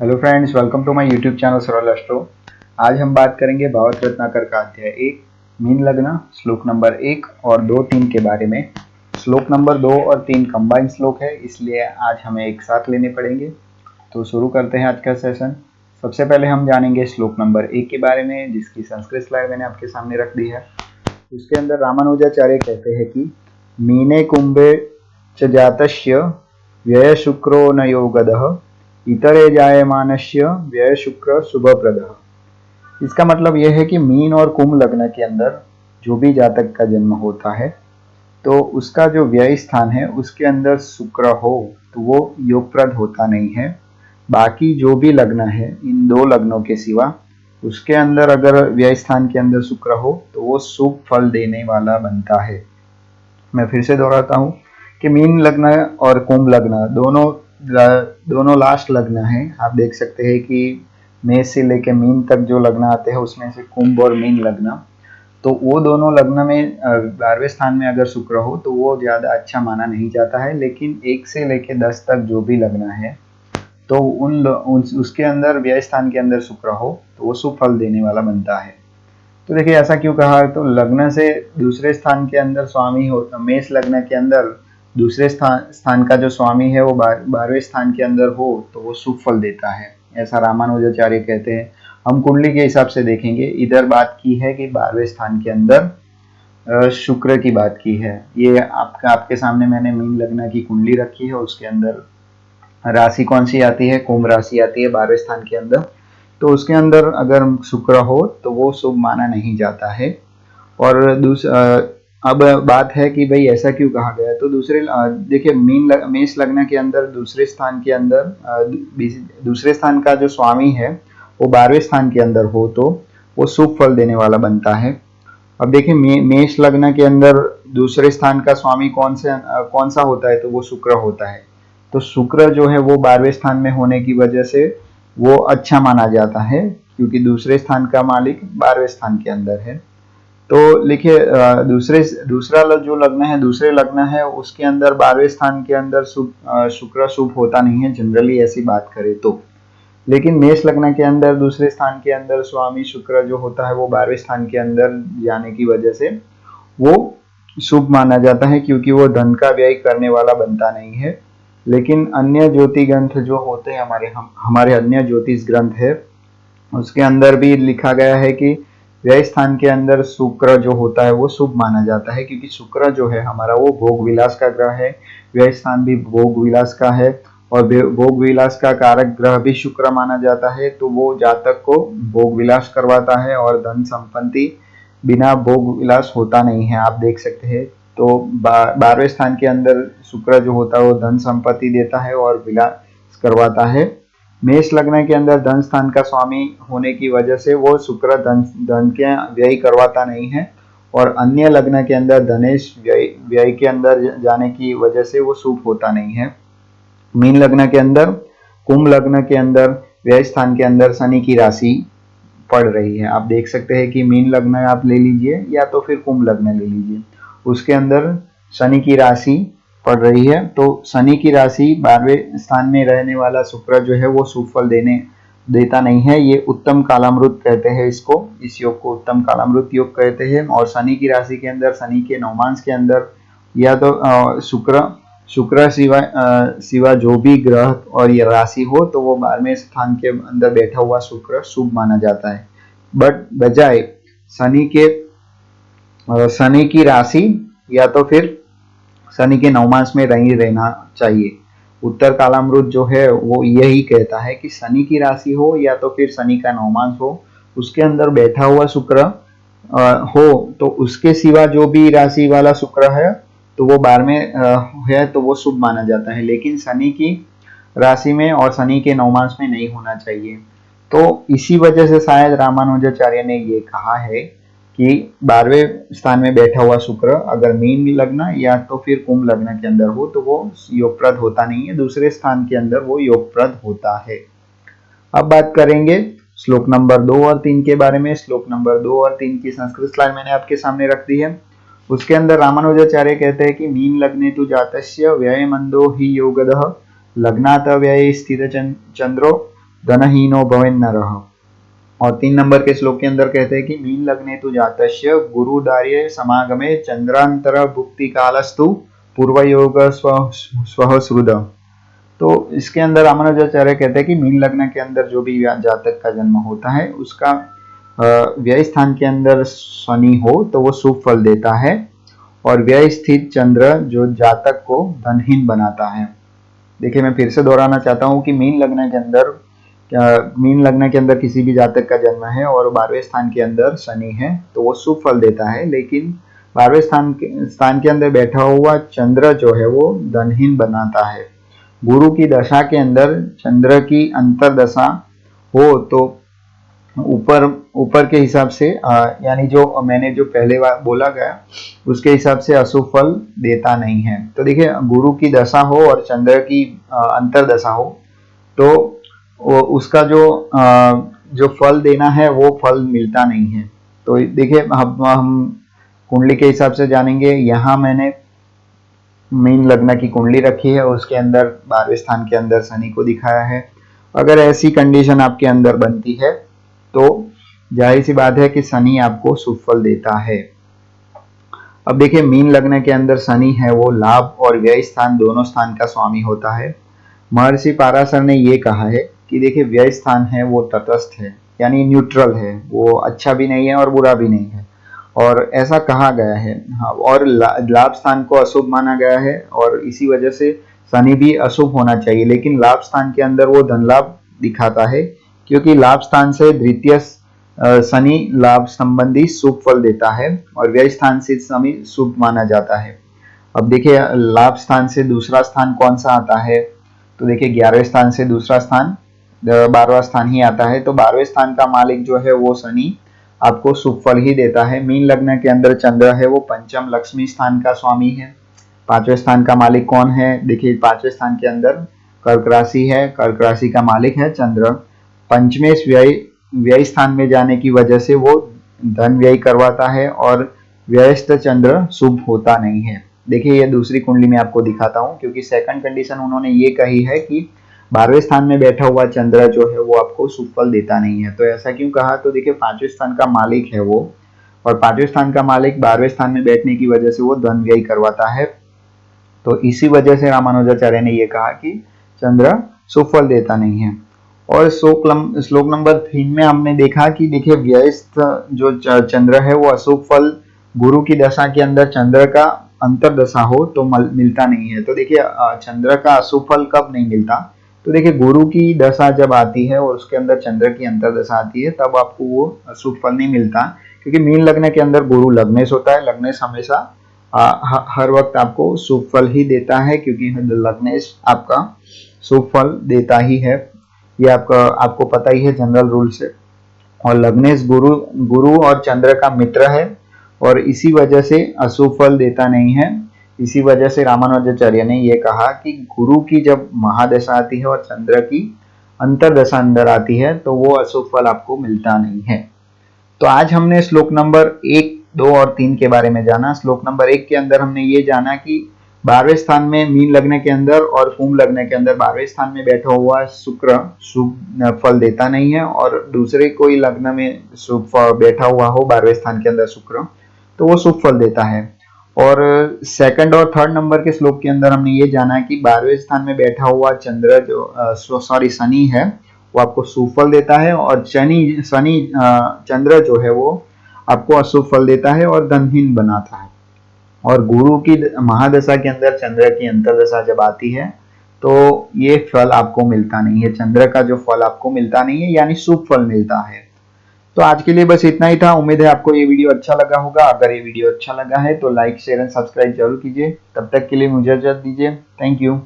Hello friends, welcome to my YouTube channel Saral Astro. आज हम बात करेंगे भागवत रत्नाकर का अध्याय 1 मीन लग्न श्लोक नंबर 1 और 2 3 के बारे में। श्लोक नंबर 2 और 3 कंबाइंड श्लोक है, इसलिए आज हमें एक साथ लेने पड़ेंगे। तो शुरू करते हैं आज का सेशन। सबसे पहले हम जानेंगे श्लोक नंबर 1 के बारे में, जिसकी संस्कृत स्लाइड मैंने आपके सामने रख दी है। उसके अंदर रामानुजाचार्य कहते हैं कि मीने कुंभे च जातस्य व्यय शुक्रो न योगदः इतरे जायमानस्य व्यय शुक्र शुभप्रदः। इसका मतलब यह है कि मीन और कुंभ लग्न के अंदर जो भी जातक का जन्म होता है तो उसका जो व्यय स्थान है उसके अंदर शुक्र हो तो वो योगप्रद होता नहीं है। बाकी जो भी लग्न है इन दो लग्नों के सिवा उसके अंदर अगर व्यय स्थान के अंदर शुक्र हो तो वो शुभ फल देने वाला बनता है। मैं फिर से दोहराता हूँ कि मीन लग्न और कुंभ लग्न दोनों लास्ट लग्न है। आप देख सकते हैं कि मेष से लेके मीन तक जो लग्न आते हैं उसमें से कुंभ और मीन लग्न, तो वो दोनों लग्न में 12वें स्थान में अगर शुक्र हो तो वो ज़्यादा अच्छा माना नहीं जाता है। लेकिन 1 से लेके 10 तक जो भी लग्न है तो उसके अंदर व्यय स्थान के अंदर शुक्र हो तो वो शुभ फल देने वाला बनता है। तो देखिए ऐसा क्यों कहा, तो लग्न से दूसरे स्थान के अंदर स्वामी हो, मेष लग्न के अंदर दूसरे स्थान का जो स्वामी है वो 12वें स्थान के अंदर हो तो वो शुभ फल देता है, ऐसा रामानुजाचार्य कहते हैं। हम कुंडली के हिसाब से देखेंगे, इधर बात की है कि 12वें स्थान के अंदर शुक्र की बात की है। ये आपके सामने मैंने मीन लग्न की कुंडली रखी है, उसके अंदर राशि कौन सी आती है, कुंभ राशि आती है 12वें स्थान के अंदर। तो उसके अंदर अगर शुक्र हो तो वो शुभ माना नहीं जाता है। और अब बात है कि भाई ऐसा क्यों कहा गया, तो देखिए मेष लग्न के अंदर दूसरे स्थान के अंदर दूसरे स्थान का जो स्वामी है वो 12वें स्थान के अंदर हो तो वो शुभ फल देने वाला बनता है। अब देखिए मेष लग्न के अंदर दूसरे स्थान का स्वामी कौन सा होता है, तो वो शुक्र होता है। तो शुक्र जो है वो 12वें स्थान में होने की वजह से वो अच्छा माना जाता है, क्योंकि दूसरे स्थान का मालिक 12वें स्थान के अंदर है। तो लिखिए जो लग्न है, दूसरे लग्न है उसके अंदर 12वें स्थान के अंदर शुक्र शुभ होता नहीं है जनरली, ऐसी बात करें तो। लेकिन मेष लग्न के अंदर दूसरे स्थान के अंदर स्वामी शुक्र जो होता है वो 12वें स्थान के अंदर जाने की वजह से वो शुभ माना जाता है, क्योंकि वो धन का व्यय करने वाला बनता नहीं है। लेकिन अन्य ज्योति ग्रंथ जो होते हैं हमारे अन्य ज्योतिष ग्रंथ है उसके अंदर भी लिखा गया है कि व्यय स्थान के अंदर शुक्र जो होता है वो शुभ माना जाता है, क्योंकि शुक्र जो है हमारा वो भोग विलास का ग्रह है। व्यय स्थान भी भोग विलास का है और भोग विलास का कारक ग्रह भी शुक्र माना जाता है। तो वो जातक को भोग विलास करवाता है और धन संपत्ति बिना भोग विलास होता नहीं है, आप देख सकते हैं। तो 12वें स्थान के अंदर शुक्र जो होता है वो धन संपत्ति देता है और विलास करवाता है। मेष लग्न के अंदर धन स्थान का स्वामी होने की वजह से वो शुक्र धन के व्यय करवाता नहीं है, और अन्य लग्न के अंदर धनेश व्यय के अंदर जाने की वजह से वो शुभ होता नहीं है। मीन लग्न के अंदर, कुंभ लग्न के अंदर व्यय स्थान के अंदर शनि की राशि पड़ रही है। आप देख सकते हैं कि मीन लग्न आप ले लीजिए या तो फिर कुंभ लग्न ले लीजिए, उसके अंदर शनि की राशि पड़ रही है। तो शनि की राशि 12वें स्थान में रहने वाला शुक्र जो है वो शुभ फल देता नहीं है। ये उत्तम कालामृत कहते हैं इसको, इस योग को उत्तम कालामृत योग कहते हैं। और शनि की राशि के अंदर, शनि के नवमांश के अंदर या तो शुक्र सिवा जो भी ग्रह और ये राशि हो तो वो 12वें स्थान के अंदर बैठा हुआ शुक्र शुभ माना जाता है। बट बजाय शनि की राशि या तो फिर शनि के नवमांश में नहीं रहना चाहिए। उत्तर कालामृत जो है वो यही कहता है कि शनि की राशि हो या तो फिर शनि का नवमांश हो, उसके अंदर बैठा हुआ शुक्र हो तो उसके सिवा जो भी राशि वाला शुक्र है तो वो 12वें है तो वो शुभ माना जाता है। लेकिन शनि की राशि में और शनि के नवमांश में नहीं होना चाहिए। तो इसी वजह से शायद रामानुजाचार्य ने ये कहा है कि 12वें स्थान में बैठा हुआ शुक्र अगर मीन लग्न या तो फिर कुंभ लग्न के अंदर हो तो वो योगप्रद होता नहीं है, दूसरे स्थान के अंदर वो योगप्रद होता है। अब बात करेंगे श्लोक नंबर 2 और 3 के बारे में। श्लोक नंबर 2 और 3 की संस्कृत स्लाइड मैंने आपके सामने रख दी है। उसके अंदर रामानुजाचार्य कहते हैं कि मीन लग्ने तु जातस्य व्यय मंदो ही योगदः लग्नात व्यय स्थित चंद्रो धनहीनो भवेन नरः। और 3 नंबर के श्लोक के अंदर कहते हैं कि मीन लग्ने तु जातस्य गुरुदार्य समागमे चंद्रांतर भुक्ति कालस्तु पूर्वयोग स्वः श्रुद। तो इसके अंदर रामानुजाचार्य कहते हैं कि मीन लग्न के अंदर जो भी जातक का जन्म होता है उसका व्यय स्थान के अंदर शनि हो तो वो शुभ फल देता है, और व्यय स्थित चंद्र जो जातक को धनहीन बनाता है। देखिए मैं फिर से दोहराना चाहता हूँ कि मीन लग्न के अंदर किसी भी जातक का जन्म है और 12वें स्थान के अंदर शनि है तो वो शुभ फल देता है, लेकिन 12वें स्थान के अंदर बैठा हुआ चंद्र जो है वो धनहीन बनाता है। गुरु की दशा के अंदर चंद्र की अंतरदशा हो तो ऊपर के हिसाब से यानी जो मैंने जो पहले बोला गया उसके हिसाब से अशुभ फल देता नहीं है। तो देखिए गुरु की दशा हो और चंद्र की अंतरदशा हो तो उसका जो फल देना है वो फल मिलता नहीं है। तो देखिए हम कुंडली के हिसाब से जानेंगे। यहाँ मैंने मीन लग्न की कुंडली रखी है, उसके अंदर 12वें स्थान के अंदर शनि को दिखाया है। अगर ऐसी कंडीशन आपके अंदर बनती है तो जाहिर सी बात है कि शनि आपको शुभ फल देता है। अब देखिए मीन लग्न के अंदर शनि है वो लाभ और व्यय स्थान दोनों स्थान का स्वामी होता है। महर्षि पाराशर ने ये कहा है कि देखिए व्यय स्थान है वो तटस्थ है, यानी न्यूट्रल है, वो अच्छा भी नहीं है और बुरा भी नहीं है, और ऐसा कहा गया है। हाँ, और लाभ स्थान को अशुभ माना गया है और इसी वजह से शनि भी अशुभ होना चाहिए, लेकिन लाभ स्थान के अंदर वो धन लाभ दिखाता है, क्योंकि लाभ स्थान से द्वितीय शनि लाभ संबंधी शुभ फल देता है और व्यय स्थान से शनि शुभ माना जाता है। अब देखिए लाभ स्थान से दूसरा स्थान कौन सा आता है, तो देखिए 11वें स्थान से दूसरा स्थान 12वां स्थान ही आता है। तो 12वें स्थान का मालिक जो है वो शनि आपको शुभ फल ही देता है। मीन लग्न के अंदर चंद्र है वो पंचम लक्ष्मी स्थान का स्वामी है। 5वें स्थान का मालिक कौन है, देखिए 5वें स्थान के अंदर कर्क राशि है, कर्क राशि का मालिक है चंद्र। पंचमें व्यय स्थान में जाने की वजह से वो धन व्यय करवाता है और व्ययस्थ चंद्र शुभ होता नहीं है। देखिए ये दूसरी कुंडली में आपको दिखाता हूँ, क्योंकि सेकंड कंडीशन उन्होंने ये कही है कि 12वें स्थान में बैठा हुआ चंद्र जो है वो आपको शुभ फल देता नहीं है। तो ऐसा क्यों कहा, तो देखिए 5वें स्थान का मालिक है वो, और 5वें स्थान का मालिक 12वें स्थान में बैठने की वजह से वो धन व्यय करवाता है। तो इसी वजह से रामानुजाचार्य ने ये कहा कि चंद्र शुभ फल देता नहीं है। और श्लोक नंबर 3 में हमने देखा कि देखिए व्ययस्थ जो चंद्र है वो अशुभ फल गुरु की दशा के अंदर चंद्र का अंतरदशा हो तो मिलता नहीं है। तो देखिए चंद्र का अशुभ फल कब नहीं मिलता, तो देखिए गुरु की दशा जब आती है और उसके अंदर चंद्र की अंतरदशा आती है तब आपको वो अशुभ फल नहीं मिलता, क्योंकि मीन लग्न के अंदर गुरु लग्नेश होता है। लग्नेश हमेशा हर वक्त आपको शुभ फल ही देता है, क्योंकि लग्नेश आपका शुभ फल देता ही है, ये आपको पता ही है जनरल रूल से। और लग्नेश गुरु और चंद्र का मित्र है और इसी वजह से अशुभ फल देता नहीं है। इसी वजह से रामानुजाचार्य ने यह कहा कि गुरु की जब महादशा आती है और चंद्र की अंतरदशा अंदर आती है तो वो अशुभ फल आपको मिलता नहीं है। तो आज हमने श्लोक नंबर 1, 2 और 3 के बारे में जाना। श्लोक नंबर 1 के अंदर हमने ये जाना कि 12वें स्थान में मीन लग्न के अंदर और कुंभ लग्न के अंदर 12वें स्थान में बैठा हुआ शुक्र शुभ फल देता नहीं है, और दूसरे कोई लग्न में शुभ बैठा हुआ हो 12वें स्थान के अंदर शुक्र तो वो शुभ फल देता है। और सेकंड और थर्ड नंबर के श्लोक के अंदर हमने ये जाना कि 12वें स्थान में बैठा हुआ चंद्र जो शनि है वो आपको शुभ फल देता है, और चंद्र जो है वो आपको अशुभ फल देता है और धनहीन बनाता है। और गुरु की महादशा के अंदर चंद्र की अंतरदशा जब आती है तो ये फल आपको मिलता नहीं है, चंद्र का जो फल आपको मिलता नहीं है यानी शुभ फल मिलता है। तो आज के लिए बस इतना ही था। उम्मीद है आपको ये वीडियो अच्छा लगा होगा। अगर ये वीडियो अच्छा लगा है तो लाइक शेयर एंड सब्सक्राइब जरूर कीजिए। तब तक के लिए मुझे इजाजत दीजिए। Thank you.